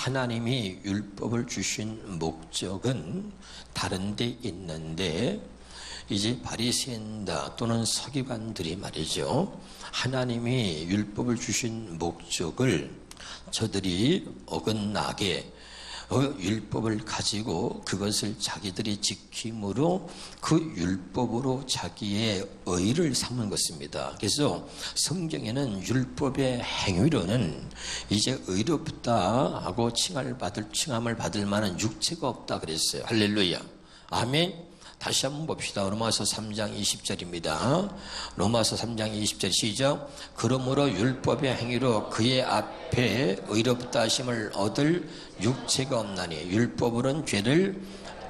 하나님이 율법을 주신 목적은 다른 데 있는데, 이제 바리새인다 또는 서기관들이 말이죠, 하나님이 율법을 주신 목적을 저들이 어긋나게 율법을 가지고 그것을 자기들이 지킴으로 그 율법으로 자기의 의를 삼은 것입니다. 그래서 성경에는 율법의 행위로는 이제 의롭다 하고 칭함을 받을 만한 육체가 없다 그랬어요. 할렐루야. 아멘. 다시 한번 봅시다. 로마서 3장 20절입니다. 로마서 3장 20절 시작. 그러므로 율법의 행위로 그의 앞에 의롭다 하심을 얻을 육체가 없나니 율법으로는 죄를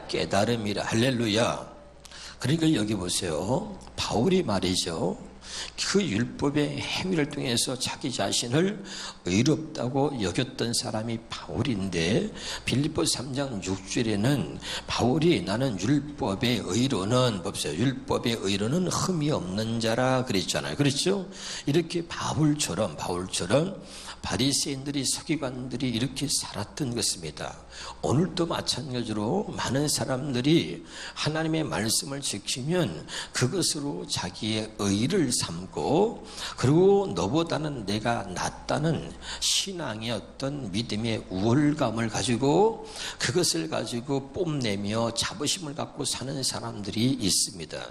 깨달음이라. 할렐루야. 그러니까 여기 보세요. 바울이 말이죠, 그 율법의 행위를 통해서 자기 자신을 의롭다고 여겼던 사람이 바울인데, 빌립보서 3장 6절에는 바울이 나는 율법의 의로는, 보세요, 율법의 의로는 흠이 없는 자라 그랬잖아요. 그렇죠? 이렇게 바울처럼 바리새인들이, 서기관들이 이렇게 살았던 것입니다. 오늘도 마찬가지로 많은 사람들이 하나님의 말씀을 지키면 그것으로 자기의 의를 삼고, 그리고 너보다는 내가 낫다는 신앙의 어떤 믿음의 우월감을 가지고 그것을 가지고 뽐내며 자부심을 갖고 사는 사람들이 있습니다.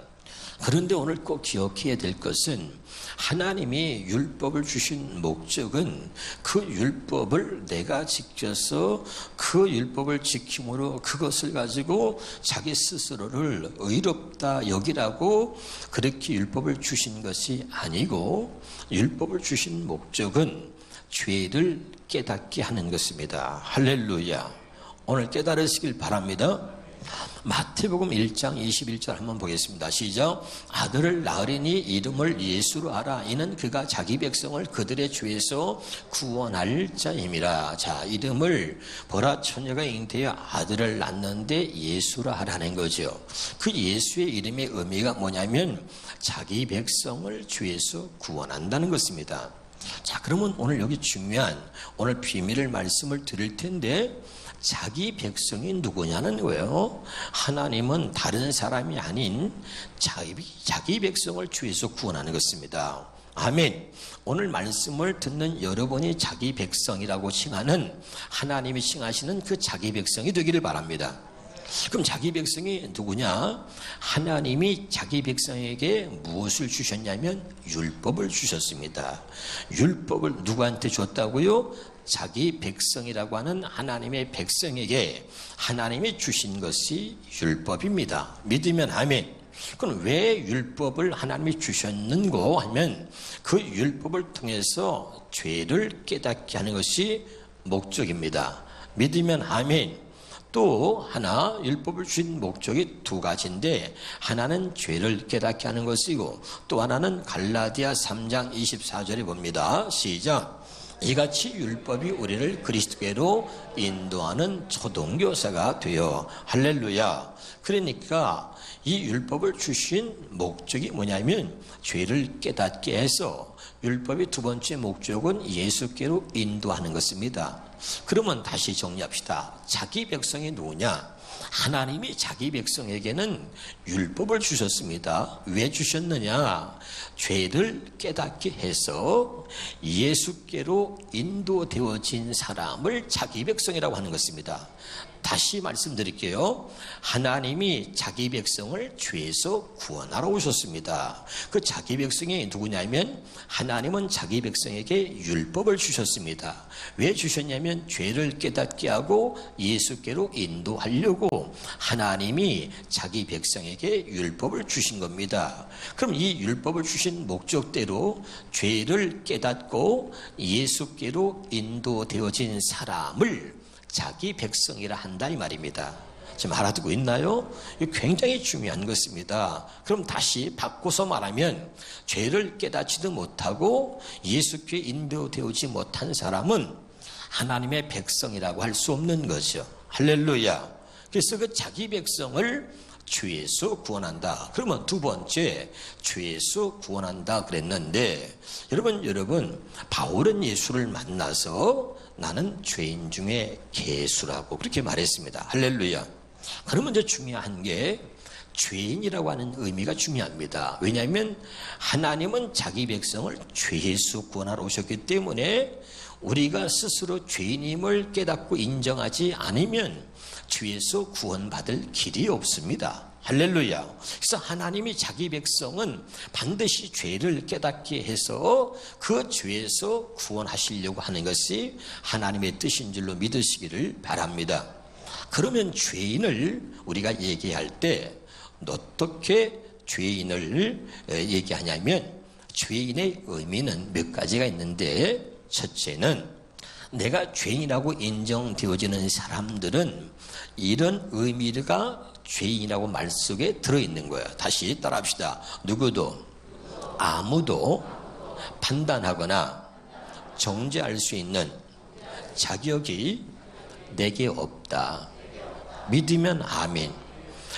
그런데 오늘 꼭 기억해야 될 것은, 하나님이 율법을 주신 목적은 그 율법을 내가 지켜서 그 율법을 지킴으로 그것을 가지고 자기 스스로를 의롭다 여기라고 그렇게 율법을 주신 것이 아니고, 율법을 주신 목적은 죄를 깨닫게 하는 것입니다. 할렐루야. 오늘 깨달으시길 바랍니다. 마태복음 1장 21절 한번 보겠습니다. 시작. 아들을 낳으리니 이름을 예수로 하라. 이는 그가 자기 백성을 그들의 죄에서 구원할 자임이라. 자, 이름을 보라, 처녀가 잉태하여 아들을 낳는데 예수라 하라는 거죠. 그 예수의 이름의 의미가 뭐냐면 자기 백성을 죄에서 구원한다는 것입니다. 자, 그러면 오늘 여기 중요한, 오늘 비밀을 말씀을 드릴 텐데, 자기 백성이 누구냐는 거예요. 하나님은 다른 사람이 아닌 자기 백성을 죄에서 구원하는 것입니다. 아멘. 오늘 말씀을 듣는 여러분이 자기 백성이라고 칭하는, 하나님이 칭하시는 그 자기 백성이 되기를 바랍니다. 그럼 자기 백성이 누구냐? 하나님이 자기 백성에게 무엇을 주셨냐면 율법을 주셨습니다. 율법을 누구한테 줬다고요? 자기 백성이라고 하는 하나님의 백성에게 하나님이 주신 것이 율법입니다. 믿으면 아멘. 그럼 왜 율법을 하나님이 주셨는고 하면, 그 율법을 통해서 죄를 깨닫게 하는 것이 목적입니다. 믿으면 아멘. 또 하나, 율법을 주신 목적이 두 가지인데, 하나는 죄를 깨닫게 하는 것이고, 또 하나는 갈라디아 3장 24절에 봅니다. 시작. 이같이 율법이 우리를 그리스도께로 인도하는 초동교사가 되어. 할렐루야. 그러니까 이 율법을 주신 목적이 뭐냐면 죄를 깨닫게 해서, 율법의 두 번째 목적은 예수께로 인도하는 것입니다. 그러면 다시 정리합시다. 자기 백성이 누구냐? 하나님이 자기 백성에게는 율법을 주셨습니다. 왜 주셨느냐? 죄를 깨닫게 해서 예수께로 인도되어진 사람을 자기 백성이라고 하는 것입니다. 다시 말씀드릴게요. 하나님이 자기 백성을 죄에서 구원하러 오셨습니다. 그 자기 백성이 누구냐면, 하나님은 자기 백성에게 율법을 주셨습니다. 왜 주셨냐면 죄를 깨닫게 하고 예수께로 인도하려고 하나님이 자기 백성에게 율법을 주신 겁니다. 그럼 이 율법을 주신 목적대로 죄를 깨닫고 예수께로 인도되어진 사람을 자기 백성이라 한다 이 말입니다. 지금 알아듣고 있나요? 이거 굉장히 중요한 것입니다. 그럼 다시 바꿔서 말하면, 죄를 깨닫지도 못하고 예수께 인도되지 못한 사람은 하나님의 백성이라고 할 수 없는 거죠. 할렐루야. 그래서 그 자기 백성을 죄에서 구원한다. 그러면 두 번째, 죄에서 구원한다 그랬는데, 여러분, 바울은 예수를 만나서 나는 죄인 중에 괴수라고 그렇게 말했습니다. 할렐루야. 그러면 이제 중요한 게 죄인이라고 하는 의미가 중요합니다. 왜냐하면 하나님은 자기 백성을 죄에서 구원하러 오셨기 때문에 우리가 스스로 죄인임을 깨닫고 인정하지 않으면 죄에서 구원받을 길이 없습니다. 할렐루야. 그래서 하나님이 자기 백성은 반드시 죄를 깨닫게 해서 그 죄에서 구원하시려고 하는 것이 하나님의 뜻인 줄로 믿으시기를 바랍니다. 그러면 죄인을 우리가 얘기할 때 어떻게 죄인을 얘기하냐면 죄인의 의미는 몇 가지가 있는데, 첫째는 내가 죄인이라고 인정되어지는 사람들은 이런 의미가 죄인이라고 말 속에 들어있는 거예요. 다시 따라합시다. 누구도 아무도 판단하거나 정죄할 수 있는 자격이 내게 없다. 믿으면 아멘.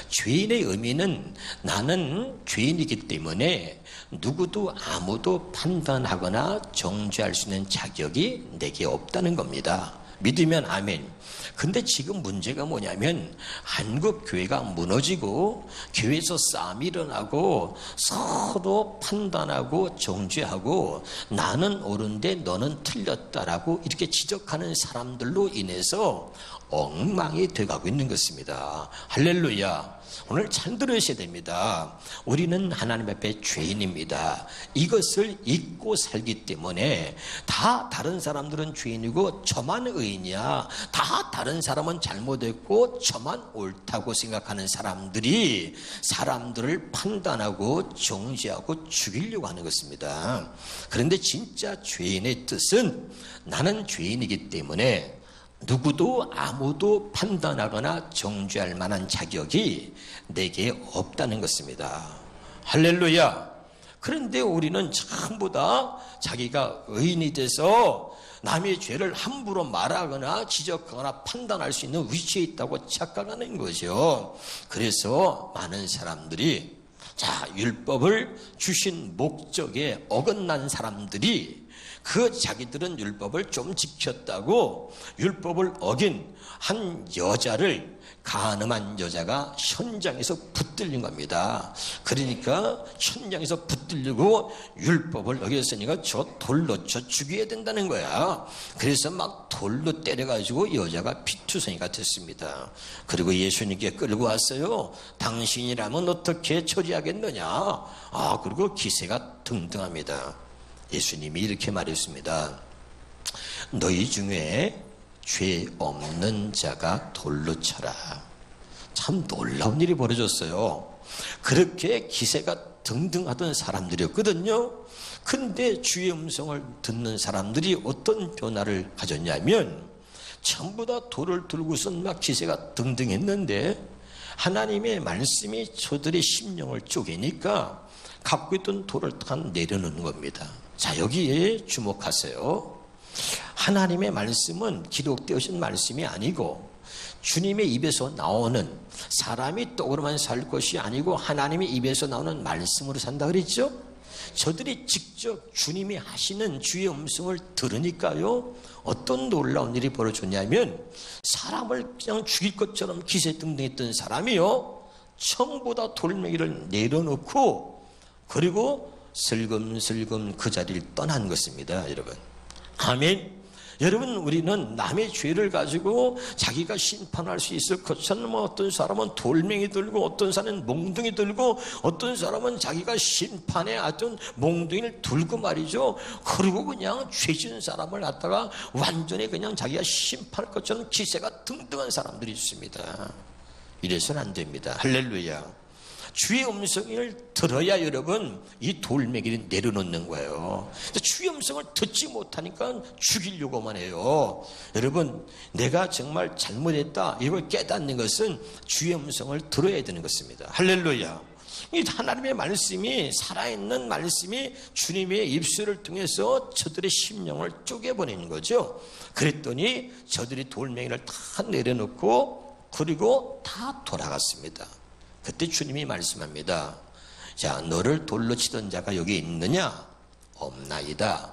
죄인의 의미는 나는 죄인이기 때문에 누구도 아무도 판단하거나 정죄할 수 있는 자격이 내게 없다는 겁니다. 믿으면 아멘. 근데 지금 문제가 뭐냐면 한국 교회가 무너지고 교회에서 싸움이 일어나고 서로 판단하고 정죄하고 나는 옳은데 너는 틀렸다라고 이렇게 지적하는 사람들로 인해서 엉망이 돼가고 있는 것입니다. 할렐루야. 오늘 잘 들으셔야 됩니다. 우리는 하나님 앞에 죄인입니다. 이것을 잊고 살기 때문에 다 다른 사람들은 죄인이고 저만 의인이야, 다 다른 사람은 잘못했고 저만 옳다고 생각하는 사람들이 사람들을 판단하고 정죄하고 죽이려고 하는 것입니다. 그런데 진짜 죄인의 뜻은 나는 죄인이기 때문에 누구도 아무도 판단하거나 정죄할 만한 자격이 내게 없다는 것입니다. 할렐루야. 그런데 우리는 전부 다 자기가 의인이 돼서 남의 죄를 함부로 말하거나 지적하거나 판단할 수 있는 위치에 있다고 착각하는 거죠. 그래서 많은 사람들이 율법을 주신 목적에 어긋난 사람들이 그 자기들은 율법을 좀 지켰다고 율법을 어긴 한 여자를 간음한 여자가 현장에서 붙들린 겁니다. 그러니까 현장에서 붙들리고 율법을 어겼으니까 저 돌로 쳐 죽여야 된다는 거야. 그래서 막 돌로 때려가지고 여자가 피투성이가 됐습니다. 그리고 예수님께 끌고 왔어요. 당신이라면 어떻게 처리하겠느냐. 그리고 기세가 등등합니다. 예수님이 이렇게 말했습니다. 너희 중에 죄 없는 자가 돌로 쳐라. 참 놀라운 일이 벌어졌어요. 그렇게 기세가 등등하던 사람들이었거든요. 근데 주의 음성을 듣는 사람들이 어떤 변화를 가졌냐면 전부 다 돌을 들고선 막 기세가 등등했는데 하나님의 말씀이 저들의 심령을 쪼개니까 갖고 있던 돌을 다 내려놓는 겁니다. 자, 여기에 주목하세요. 하나님의 말씀은 기록되어진 말씀이 아니고 주님의 입에서 나오는, 사람이 떡으로만 살 것이 아니고 하나님의 입에서 나오는 말씀으로 산다 그랬죠? 저들이 직접 주님이 하시는 주의 음성을 들으니까요, 어떤 놀라운 일이 벌어졌냐면 사람을 그냥 죽일 것처럼 기세등등했던 사람이요, 전부 다 돌멩이를 내려놓고 그리고 슬금슬금 그 자리를 떠난 것입니다. 여러분, 아멘. 여러분, 우리는 남의 죄를 가지고 자기가 심판할 수 있을 것처럼 어떤 사람은 돌멩이 들고 어떤 사람은 몽둥이 들고 어떤 사람은 자기가 심판에 어떤 몽둥이를 들고 말이죠. 그리고 그냥 죄진 사람을 갖다가 완전히 그냥 자기가 심판할 것처럼 기세가 등등한 사람들이 있습니다. 이래서는 안 됩니다. 할렐루야. 주의 음성을 들어야 여러분 이 돌멩이를 내려놓는 거예요. 주의 음성을 듣지 못하니까 죽이려고만 해요. 여러분, 내가 정말 잘못했다 이걸 깨닫는 것은 주의 음성을 들어야 되는 것입니다. 할렐루야. 이 하나님의 말씀이, 살아있는 말씀이 주님의 입술을 통해서 저들의 심령을 쪼개버리는 거죠. 그랬더니 저들이 돌멩이를 다 내려놓고 그리고 다 돌아갔습니다. 그때 주님이 말씀합니다. 자, 너를 돌로 치던 자가 여기 있느냐? 없나이다.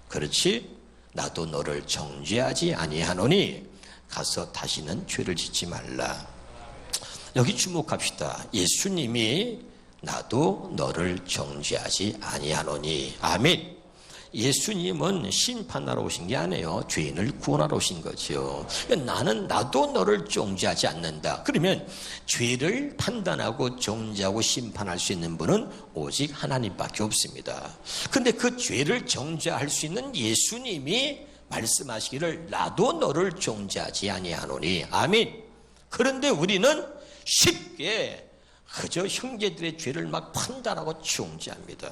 그렇지? 나도 너를 정죄하지 아니하노니 가서 다시는 죄를 짓지 말라. 여기 주목합시다. 예수님이 나도 너를 정죄하지 아니하노니. 아멘. 예수님은 심판하러 오신 게 아니에요. 죄인을 구원하러 오신 거죠. 나도 너를 정죄하지 않는다. 그러면 죄를 판단하고 정죄하고 심판할 수 있는 분은 오직 하나님밖에 없습니다. 근데 그 죄를 정죄할 수 있는 예수님이 말씀하시기를 나도 너를 정죄하지 아니하노니. 아멘. 그런데 우리는 쉽게 그저 형제들의 죄를 막 판단하고 정죄합니다.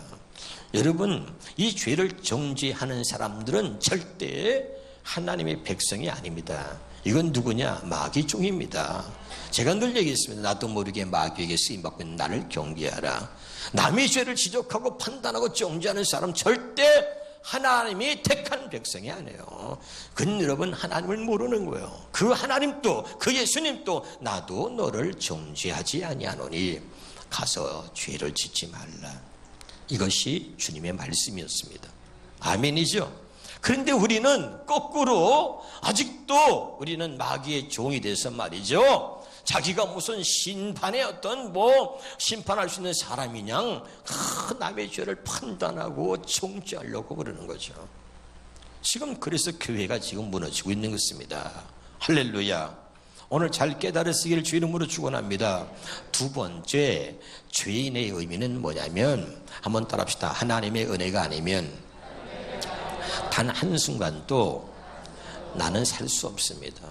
여러분, 이 죄를 정죄하는 사람들은 절대 하나님의 백성이 아닙니다. 이건 누구냐? 마귀 종입니다. 제가 늘 얘기했습니다. 나도 모르게 마귀에게 쓰임받고 있는 나를 경계하라. 남의 죄를 지적하고 판단하고 정죄하는 사람 절대 하나님이 택한 백성이 아니에요. 그건 여러분 하나님을 모르는 거예요. 그 하나님도 그 예수님도 나도 너를 정죄하지 아니하노니 가서 죄를 짓지 말라. 이것이 주님의 말씀이었습니다. 아멘이죠. 그런데 우리는 거꾸로 아직도 우리는 마귀의 종이 돼서 말이죠. 자기가 무슨 심판의 어떤 심판할 수 있는 사람이냐 남의 죄를 판단하고 정죄하려고 그러는 거죠. 지금 그래서 교회가 지금 무너지고 있는 것입니다. 할렐루야. 오늘 잘 깨달으시기를 주 이름으로 축원합니다. 두 번째, 죄인의 의미는 뭐냐면 한번 따라합시다. 하나님의 은혜가 아니면 단 한순간도 나는 살 수 없습니다.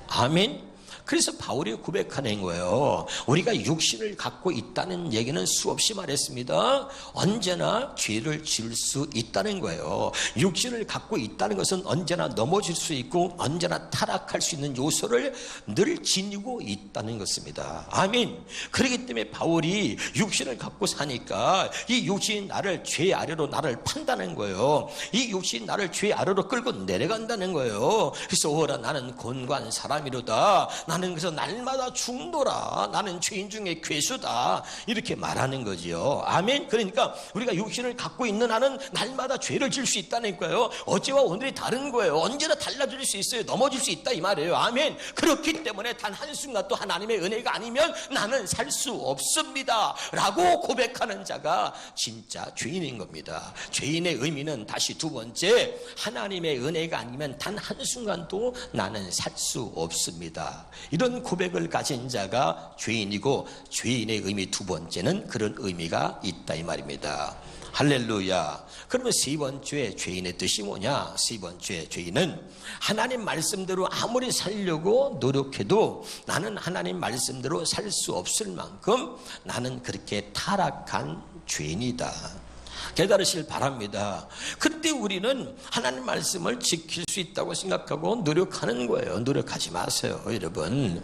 아멘. 그래서 바울이 고백하는 거예요. 우리가 육신을 갖고 있다는 얘기는 수없이 말했습니다. 언제나 죄를 지을 수 있다는 거예요. 육신을 갖고 있다는 것은 언제나 넘어질 수 있고 언제나 타락할 수 있는 요소를 늘 지니고 있다는 것입니다. 아멘. 그렇기 때문에 바울이 육신을 갖고 사니까 이 육신이 나를 죄 아래로 나를 판다는 거예요. 이 육신이 나를 죄 아래로 끌고 내려간다는 거예요. 그래서 오라 나는 곤고한 사람이로다. 나는 그래서 날마다 죽노라. 나는 죄인 중에 괴수다. 이렇게 말하는 거지요. 아멘. 그러니까 우리가 육신을 갖고 있는 한은 날마다 죄를 질 수 있다는 거예요. 어제와 오늘이 다른 거예요. 언제나 달라질 수 있어요. 넘어질 수 있다 이 말이에요. 아멘. 그렇기 때문에 단 한순간 또 하나님의 은혜가 아니면 나는 살 수 없습니다 라고 고백하는 자가 진짜 죄인인 겁니다. 죄인의 의미는 다시 두 번째, 하나님의 은혜가 아니면 단 한순간도 나는 살 수 없습니다. 이런 고백을 가진 자가 죄인이고, 죄인의 의미 두 번째는 그런 의미가 있다 이 말입니다. 할렐루야. 그러면 세 번째 죄인의 뜻이 뭐냐? 세 번째 죄인은 하나님 말씀대로 아무리 살려고 노력해도 나는 하나님 말씀대로 살 수 없을 만큼 나는 그렇게 타락한 죄인이다. 깨달으실 바랍니다. 그때 우리는 하나님 말씀을 지킬 수 있다고 생각하고 노력하는 거예요. 노력하지 마세요, 여러분.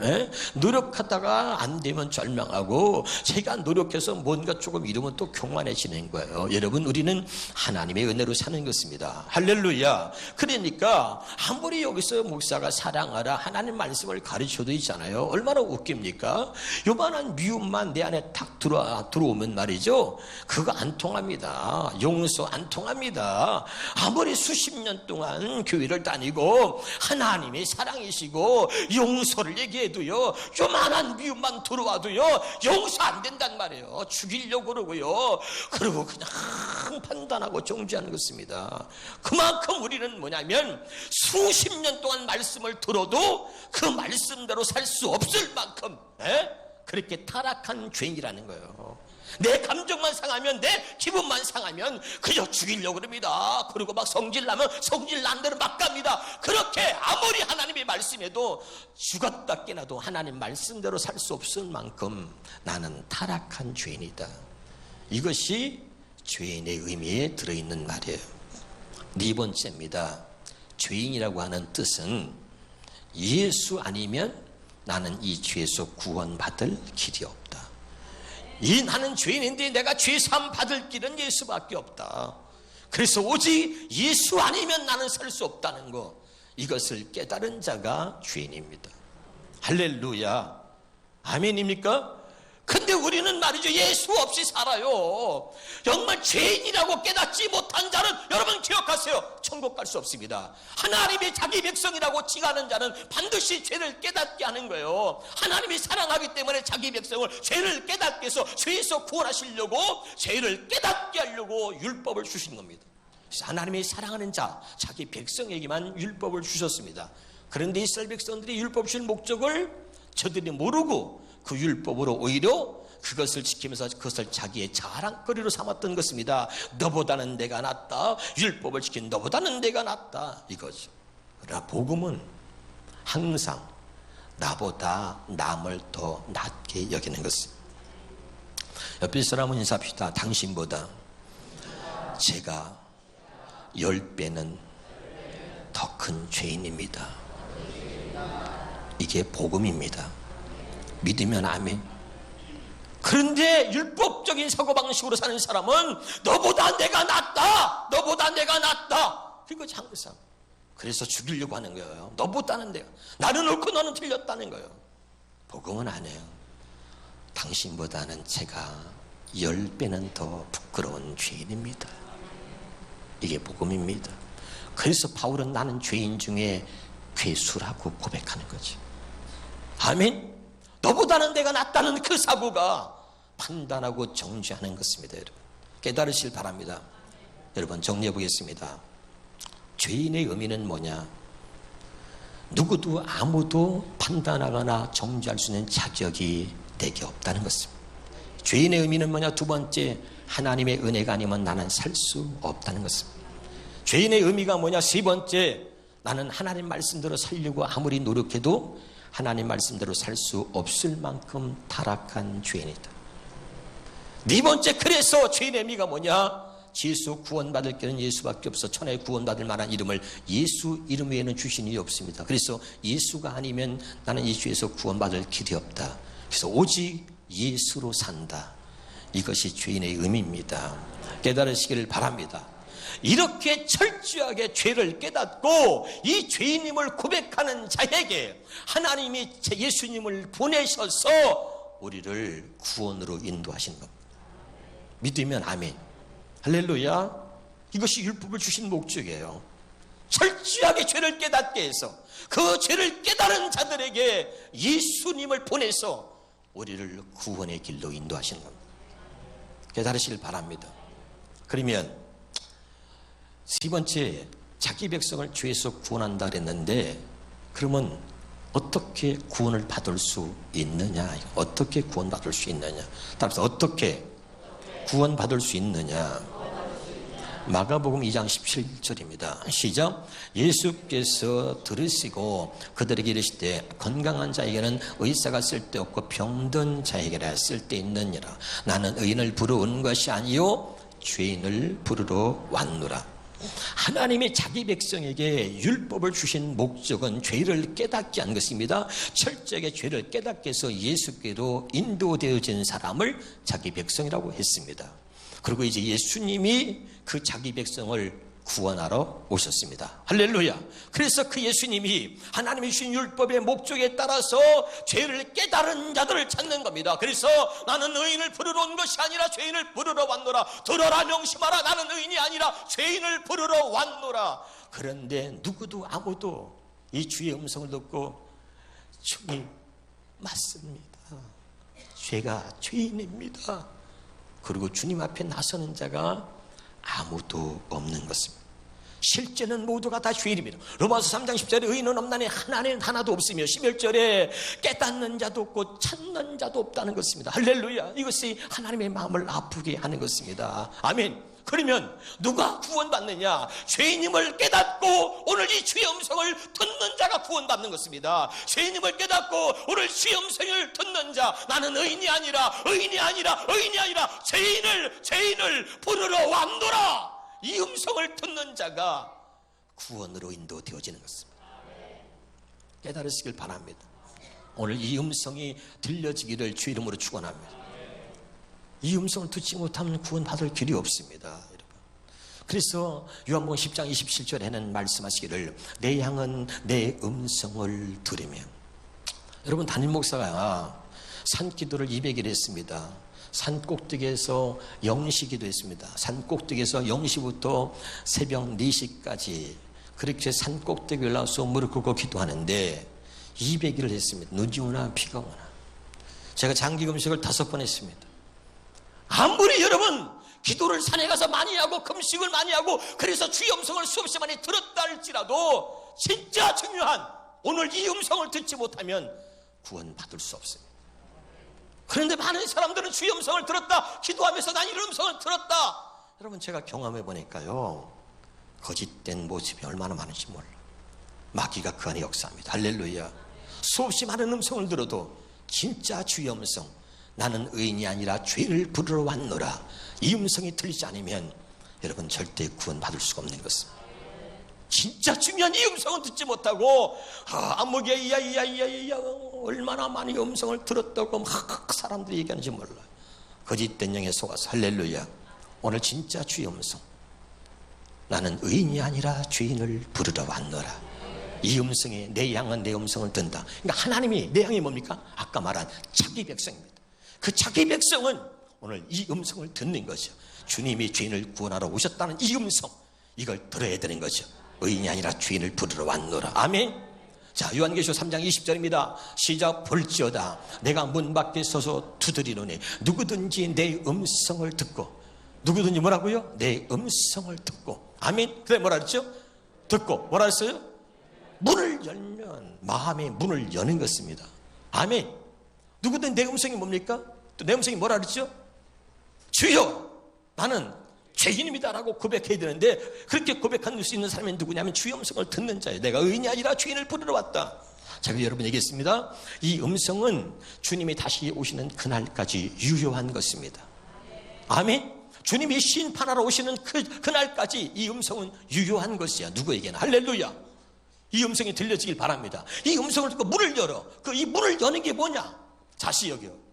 노력하다가 안 되면 절망하고, 제가 노력해서 뭔가 조금 이루면 또 교만해지는 거예요. 여러분, 우리는 하나님의 은혜로 사는 것입니다. 할렐루야. 그러니까 아무리 여기서 목사가 사랑하라 하나님 말씀을 가르쳐도 있잖아요. 얼마나 웃깁니까? 요만한 미움만 내 안에 탁 들어오면 말이죠, 그거 안 통합니다. 용서 안 통합니다. 아무리 수십 년 동안 교회를 다니고 하나님의 사랑이시고 용서를 얘기해도요, 요만한 미움만 들어와도요 용서 안 된단 말이에요. 죽이려고 그러고요, 그리고 그냥 판단하고 정죄하는 것입니다. 그만큼 우리는 뭐냐면 수십 년 동안 말씀을 들어도 그 말씀대로 살 수 없을 만큼 그렇게 타락한 죄인이라는 거예요. 내 감정만 상하면, 내 기분만 상하면 그저 죽이려고 그럽니다. 그리고 막 성질나면 성질 난 대로 막 갑니다. 그렇게 아무리 하나님의 말씀에도 죽었다 깨나도 하나님 말씀대로 살 수 없을 만큼 나는 타락한 죄인이다. 이것이 죄인의 의미에 들어있는 말이에요. 네 번째입니다. 죄인이라고 하는 뜻은 예수 아니면 나는 이 죄에서 구원받을 길이 없다. 나는 죄인인데 내가 죄사함 받을 길은 예수밖에 없다. 그래서 오직 예수 아니면 나는 살 수 없다는 거, 이것을 깨달은 자가 죄인입니다. 할렐루야. 아멘입니까? 근데 우리는 말이죠, 예수 없이 살아요. 정말 죄인이라고 깨닫지 못한 자는, 여러분 기억하세요, 천국 갈 수 없습니다. 하나님이 자기 백성이라고 칭하는 자는 반드시 죄를 깨닫게 하는 거예요. 하나님이 사랑하기 때문에 자기 백성을 죄를 깨닫게 해서 죄에서 구원하시려고, 죄를 깨닫게 하려고 율법을 주신 겁니다. 그래서 하나님이 사랑하는 자, 자기 백성에게만 율법을 주셨습니다. 그런데 이스라엘 백성들이 율법 주신 목적을 저들이 모르고 그 율법으로 오히려 그것을 지키면서 그것을 자기의 자랑거리로 삼았던 것입니다. 너보다는 내가 낫다, 율법을 지킨 너보다는 내가 낫다, 이거죠. 그러나 복음은 항상 나보다 남을 더 낫게 여기는 것입니다. 옆에 사람은 인사합시다. 당신보다 제가 10배는 더 큰 죄인입니다. 이게 복음입니다. 믿으면 아멘. 그런데 율법적인 사고방식으로 사는 사람은 너보다 내가 낫다, 너보다 내가 낫다, 그거지 항상. 그래서 죽이려고 하는 거예요. 너보다는 내가, 나는 옳고 너는 틀렸다는 거예요. 복음은 안 해요. 당신보다는 제가 10배는 더 부끄러운 죄인입니다. 이게 복음입니다. 그래서 바울은 나는 죄인 중에 괴수라고 고백하는 거지. 아멘. 너보다는 내가 낫다는 그 사고가 판단하고 정죄하는 것입니다. 여러분 깨달으실 바랍니다. 여러분 정리해 보겠습니다. 죄인의 의미는 뭐냐? 누구도 아무도 판단하거나 정죄할 수 있는 자격이 내게 없다는 것입니다. 죄인의 의미는 뭐냐? 두 번째, 하나님의 은혜가 아니면 나는 살 수 없다는 것입니다. 죄인의 의미가 뭐냐? 세 번째, 나는 하나님 말씀대로 살려고 아무리 노력해도 하나님 말씀대로 살 수 없을 만큼 타락한 죄인이다. 네 번째, 그래서 죄인의 의미가 뭐냐? 예수 구원받을 길은 예수밖에 없어. 천하에 구원받을 만한 이름을 예수 이름 외에는 주신 이유 없습니다. 그래서 예수가 아니면 나는 이 죄에서 구원받을 길이 없다. 그래서 오직 예수로 산다. 이것이 죄인의 의미입니다. 깨달으시기를 바랍니다. 이렇게 철저하게 죄를 깨닫고 이 죄인임을 고백하는 자에게 하나님이 예수님을 보내셔서 우리를 구원으로 인도하신 겁니다. 믿으면 아멘. 할렐루야. 이것이 율법을 주신 목적이에요. 철저하게 죄를 깨닫게 해서 그 죄를 깨달은 자들에게 예수님을 보내서 우리를 구원의 길로 인도하시는 겁니다. 깨달으시길 바랍니다. 그러면 세 번째, 자기 백성을 죄에서 구원한다 그랬는데, 그러면 어떻게 구원을 받을 수 있느냐? 어떻게 구원받을 수 있느냐? 따라서 어떻게 구원받을 수 있느냐? 마가복음 2장 17절입니다. 시작. 예수께서 들으시고 그들에게 이르시되 건강한 자에게는 의사가 쓸데없고 병든 자에게나 쓸데있느니라. 나는 의인을 부르러 온 것이 아니요 죄인을 부르러 왔노라. 하나님이 자기 백성에게 율법을 주신 목적은 죄를 깨닫게 한 것입니다. 철저하게 죄를 깨닫게 해서 예수께로 인도되어진 사람을 자기 백성이라고 했습니다. 그리고 이제 예수님이 그 자기 백성을 구원하러 오셨습니다. 할렐루야. 그래서 그 예수님이 하나님이 주신 율법의 목적에 따라서 죄를 깨달은 자들을 찾는 겁니다. 그래서 나는 의인을 부르러 온 것이 아니라 죄인을 부르러 왔노라. 들어라 명심하라. 나는 의인이 아니라 죄인을 부르러 왔노라. 그런데 누구도 아무도 이 주의 음성을 듣고 주님 맞습니다. 죄가 죄인입니다. 그리고 주님 앞에 나서는 자가 아무도 없는 것입니다. 실제는 모두가 다 죄인입니다. 로마서 3장 10절에 의인은 없나니 하나도 없으며 11절에 깨닫는 자도 없고 찾는 자도 없다는 것입니다. 할렐루야. 이것이 하나님의 마음을 아프게 하는 것입니다. 아멘. 그러면 누가 구원받느냐? 죄인임을 깨닫고 오늘 이 주의 음성을 듣는 자가 구원받는 것입니다. 죄인임을 깨닫고 오늘 주의 음성을 듣는 자, 나는 의인이 아니라 죄인을 부르러 왔노라. 이 음성을 듣는 자가 구원으로 인도되어지는 것입니다. 깨달으시길 바랍니다. 오늘 이 음성이 들려지기를 주 이름으로 축원합니다. 이 음성을 듣지 못하면 구원받을 길이 없습니다. 여러분. 그래서 요한복음 10장 27절에는 말씀하시기를 내 양은 내 음성을 들으며, 여러분 담임 목사가 산기도를 200일 했습니다. 산 꼭대기에서 0시기도 했습니다. 산 꼭대기에서 0시부터 새벽 4시까지 그렇게 산 꼭대기 올라와서 무릎 꿇고 기도하는데 200일을 했습니다. 눈이 오나 비가 오나. 제가 장기 금식을 5번 했습니다. 아무리 여러분 기도를 산에 가서 많이 하고 금식을 많이 하고 그래서 주의 음성을 수없이 많이 들었다 할지라도 진짜 중요한 오늘 이 음성을 듣지 못하면 구원받을 수 없습니다. 그런데 많은 사람들은 주의 음성을 들었다 기도하면서 난 이런 음성을 들었다. 여러분 제가 경험해 보니까요 거짓된 모습이 얼마나 많은지 몰라. 마귀가 그 안에 역사합니다. 할렐루야. 수없이 많은 음성을 들어도 진짜 주의 음성, 나는 의인이 아니라 죄를 부르러 왔노라, 이 음성이 들리지 않으면 여러분 절대 구원받을 수가 없는 것입니다. 진짜 중요한 이 음성은 듣지 못하고 암흑의 이야 얼마나 많이 음성을 들었다고 막 사람들이 얘기하는지 몰라요. 거짓된 영에 속아서. 할렐루야. 오늘 진짜 주의 음성, 나는 의인이 아니라 죄인을 부르러 왔노라, 이 음성에 내 양은 내 음성을 듣는다. 그러니까 하나님이 내 양이 뭡니까? 아까 말한 자기 백성입니다. 그 자기 백성은 오늘 이 음성을 듣는 거죠. 주님이 죄인을 구원하러 오셨다는 이 음성, 이걸 들어야 되는 거죠. 의인이 아니라 죄인을 부르러 왔노라. 아멘. 자, 요한계시록 3장 20절입니다. 시작. 볼지어다 내가 문 밖에 서서 두드리노니 누구든지 내 음성을 듣고, 누구든지 뭐라고요? 내 음성을 듣고. 아멘. 그래 뭐라 그랬죠? 듣고 뭐라 했어요? 문을 열면, 마음의 문을 여는 것입니다. 아멘. 누구든 내 음성이 뭡니까? 또 내 음성이 뭐라 그랬죠? 주여 나는 죄인입니다라고 고백해야 되는데, 그렇게 고백할 수 있는 사람이 누구냐면 주의 음성을 듣는 자예요. 내가 의인이 아니라 죄인을 부르러 왔다. 제가 여러분 얘기했습니다. 이 음성은 주님이 다시 오시는 그날까지 유효한 것입니다. 아멘. 주님이 심판하러 오시는 그날까지 이 음성은 유효한 것이야. 누구에게나. 할렐루야. 이 음성이 들려지길 바랍니다. 이 음성을 듣고 문을 열어. 이 문을 여는 게 뭐냐? 다시 여기요.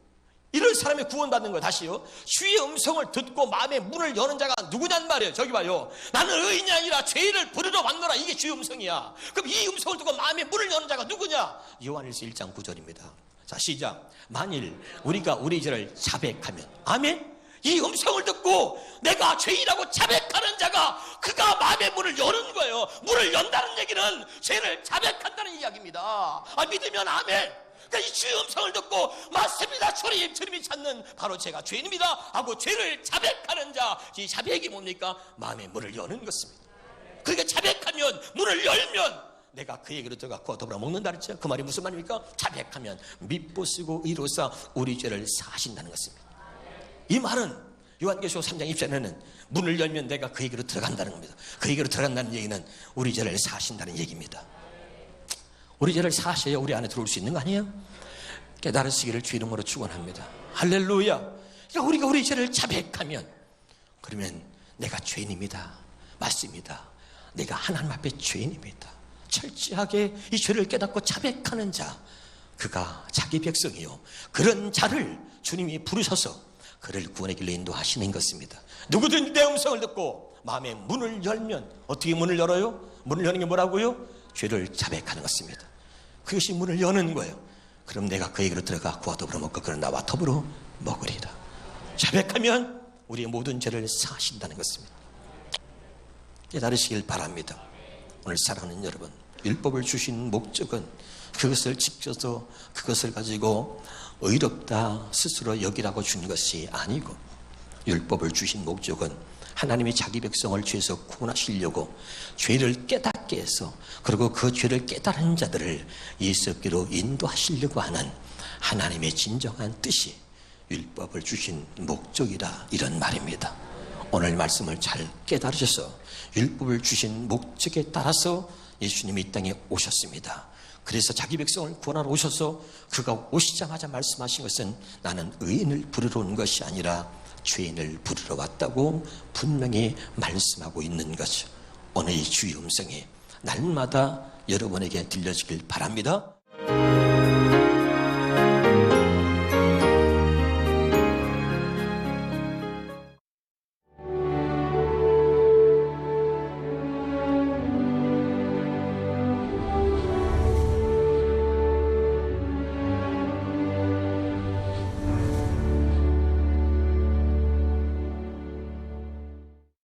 이런 사람이 구원받는 거예요. 다시요. 주의 음성을 듣고 마음의 문을 여는 자가 누구냔 말이에요. 저기 봐요. 나는 의인이 아니라 죄인을 부르러 왔노라. 이게 주의 음성이야. 그럼 이 음성을 듣고 마음의 문을 여는 자가 누구냐? 요한일서 1장 9절입니다. 자, 시작. 만일 우리가 우리 죄를 자백하면, 아멘. 이 음성을 듣고 내가 죄인이라고 자백하는 자가, 그가 마음의 문을 여는 거예요. 문을 연다는 얘기는 죄를 자백한다는 이야기입니다. 믿으면 아멘. 그러니까 이 주의 음성을 듣고 맞습니다 주님이 찾는 바로 제가 죄인입니다 하고 죄를 자백하는 자, 이 자백이 뭡니까? 마음의 문을 여는 것입니다. 그러니까 자백하면, 문을 열면 내가 그에게로 들어가고 더불어 먹는다 그랬죠. 그 말이 무슨 말입니까? 자백하면 미쁘시고 의로사 우리 죄를 사하신다는 것입니다. 이 말은 요한계시록 3장 20절에는 문을 열면 내가 그에게로 들어간다는 겁니다. 그에게로 들어간다는 얘기는 우리 죄를 사하신다는 얘기입니다. 우리 죄를 사하셔야 우리 안에 들어올 수 있는 거 아니에요? 깨달으시기를 주 이름으로 축원합니다. 할렐루야. 그러니까 우리가 우리 죄를 자백하면, 그러면 내가 죄인입니다. 맞습니다. 내가 하나님 앞에 죄인입니다. 철저하게 이 죄를 깨닫고 자백하는 자, 그가 자기 백성이요. 그런 자를 주님이 부르셔서 그를 구원의 길로 인도하시는 것입니다. 누구든 내 음성을 듣고 마음의 문을 열면, 어떻게 문을 열어요? 문을 여는 게 뭐라고요? 죄를 자백하는 것입니다. 그것이 문을 여는 거예요. 그럼 내가 그에게로 들어가 그와 더불어 먹고 그는 나와 더불어 먹으리라. 자백하면 우리의 모든 죄를 사하신다는 것입니다. 깨달으시길 바랍니다. 오늘 사랑하는 여러분, 율법을 주신 목적은 그것을 지켜서 그것을 가지고 의롭다 스스로 여기라고 준 것이 아니고, 율법을 주신 목적은 하나님이 자기 백성을 죄에서 구원하시려고 죄를 깨닫게 해서, 그리고 그 죄를 깨달은 자들을 예수께로 인도하시려고 하는 하나님의 진정한 뜻이 율법을 주신 목적이다, 이런 말입니다. 오늘 말씀을 잘 깨달으셔서 율법을 주신 목적에 따라서 예수님이 이 땅에 오셨습니다. 그래서 자기 백성을 구원하러 오셔서 그가 오시자마자 말씀하신 것은 나는 의인을 부르러 온 것이 아니라 죄인을 부르러 왔다고 분명히 말씀하고 있는 거죠. 오늘 이 주의 음성이 날마다 여러분에게 들려지길 바랍니다.